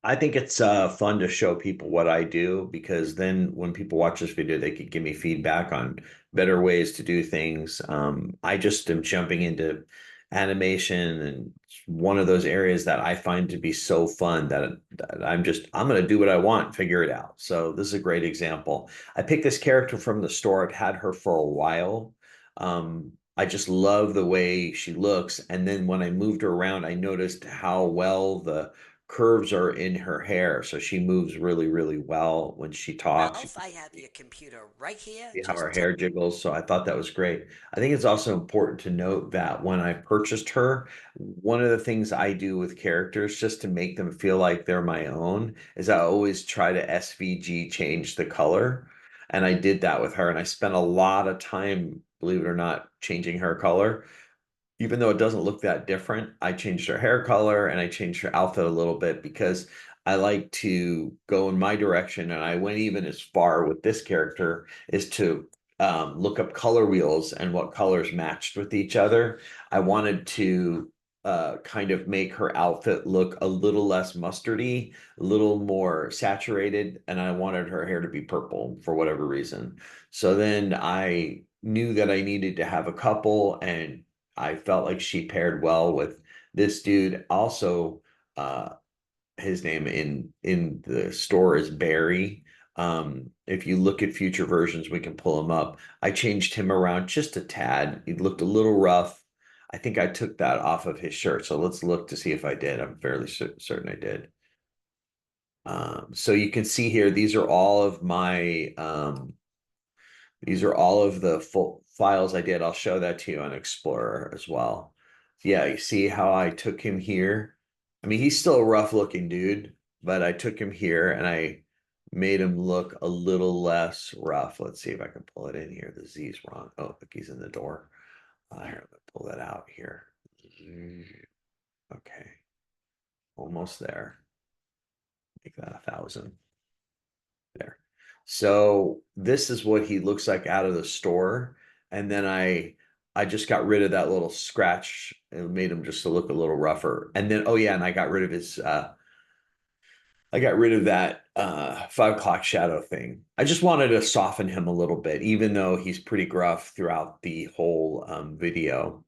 I think it's fun to show people what I do because then when people watch this video, they could give me feedback on better ways to do things. I just am jumping into animation and it's one of those areas that I find to be so fun that I'm going to do what I want, figure it out. So this is a great example. I picked this character from the store. I've had her for a while. I just love the way she looks. And then when I moved her around, I noticed how well the curves are in her hair, so she moves really, really well when she talks. You Ralph, I have your computer right here. see how her Just tell. hair jiggles. So I thought that was great. I think it's also important to note that when I purchased her, one of the things I do with characters just to make them feel like they're my own is I always try to SVG change the color. And I did that with her, and I spent a lot of time, believe it or not, changing her color even though it doesn't look that different, I changed her hair color and I changed her outfit a little bit because I like to go in my direction. And I went even as far with this character is to look up color wheels and what colors matched with each other. I wanted to kind of make her outfit look a little less mustardy, a little more saturated, and I wanted her hair to be purple for whatever reason. So then I knew that I needed to have a couple, and I felt like she paired well with this dude. Also, uh, his name in the store is Barry. If you look at future versions, we can pull him up. I changed him around just a tad. He looked a little rough. I think I took that off of his shirt. So let's look to see if I did. I'm fairly certain I did. So you can see here, these are all of the full files I did. I'll show that to you on Explorer as well. Yeah, you see how I took him here? I mean, he's still a rough looking dude, but I took him here and I made him look a little less rough. Let's see if I can pull it in here. The Z's wrong. Oh, look, he's in the door. Here, let me pull that out here. Okay, almost there. Make that 1,000. There. So this is what he looks like out of the store. And then I just got rid of that little scratch and made him just to look a little rougher. And then oh yeah, and I got rid of his I got rid of that 5 o'clock shadow thing. I just wanted to soften him a little bit, even though he's pretty gruff throughout the whole video.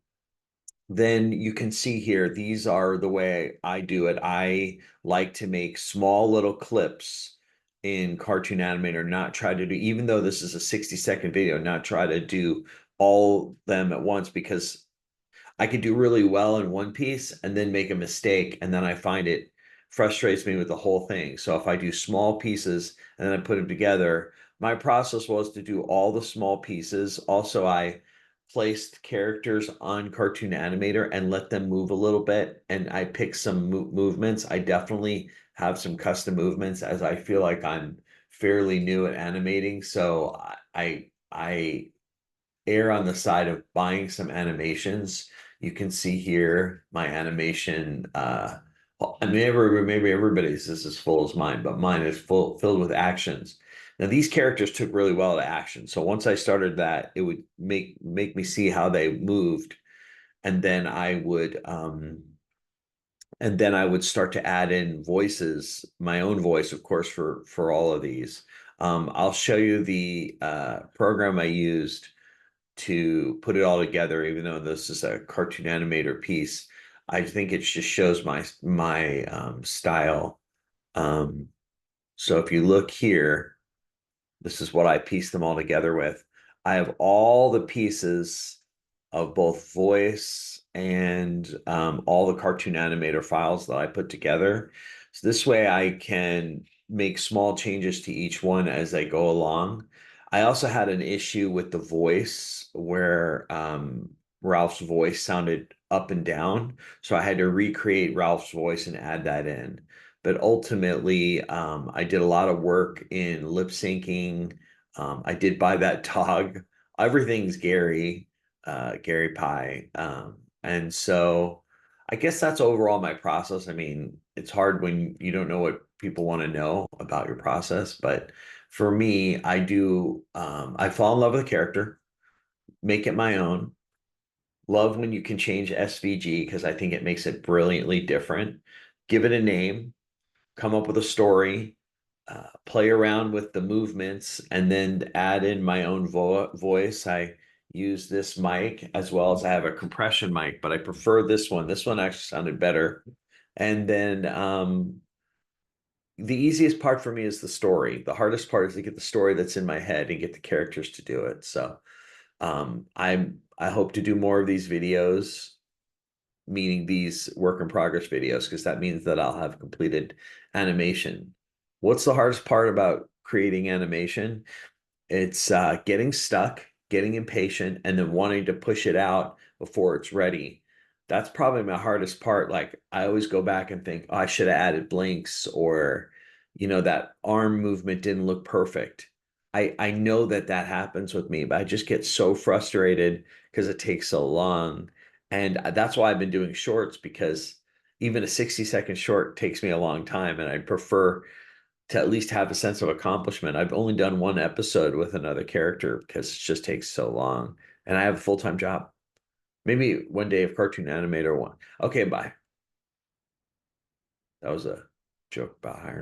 Then you can see here, these are the way I do it. I like to make small little clips in Cartoon Animator, not try to do, even though this is a 60-second video, not try to do all them at once because I could do really well in one piece and then make a mistake. And then I find it frustrates me with the whole thing. So if I do small pieces and then I put them together, my process was to do all the small pieces. Also, I placed characters on Cartoon Animator and let them move a little bit. And I picked some movements. I definitely have some custom movements as I feel like I'm fairly new at animating. So I err on the side of buying some animations. You can see here my animation. I mean, maybe everybody's is as full as mine, but mine is filled with actions. Now these characters took really well to action. So once I started that, it would make me see how they moved, and then I would start to add in voices, my own voice, of course, for all of these. I'll show you the program I used to put it all together, even though this is a cartoon animator piece. I think it just shows my style. Um, so if you look here, this is what I pieced them all together with. I have all the pieces of both voice and all the cartoon animator files that I put together. So this way I can make small changes to each one as I go along. I also had an issue with the voice where Ralph's voice sounded up and down. So I had to recreate Ralph's voice and add that in. But ultimately, I did a lot of work in lip syncing. I did buy that dog. Everything's Gary Pie. And so I guess that's overall my process. I mean, it's hard when you don't know what people want to know about your process, but for me, I fall in love with a character, make it my own. Love when you can change SVG because I think it makes it brilliantly different. Give it a name, come up with a story, play around with the movements, and then add in my own voice. I use this mic as well as I have a compression mic, but I prefer this one. This one actually sounded better. And then the easiest part for me is the story. The hardest part is to get the story that's in my head and get the characters to do it. So I hope to do more of these videos, meaning these work in progress videos, because that means that I'll have completed animation. What's the hardest part about creating animation? It's getting stuck, getting impatient, and then wanting to push it out before it's ready. That's probably my hardest part. Like I always go back and think, oh, I should have added blinks, or that arm movement didn't look perfect. I know that that happens with me, but I just get so frustrated because it takes so long. And that's why I've been doing shorts, because even a 60-second short takes me a long time, and I prefer to at least have a sense of accomplishment. I've only done one episode with another character because it just takes so long. And I have a full-time job. Maybe one day of cartoon animator one. Okay, bye. That was a joke about hiring.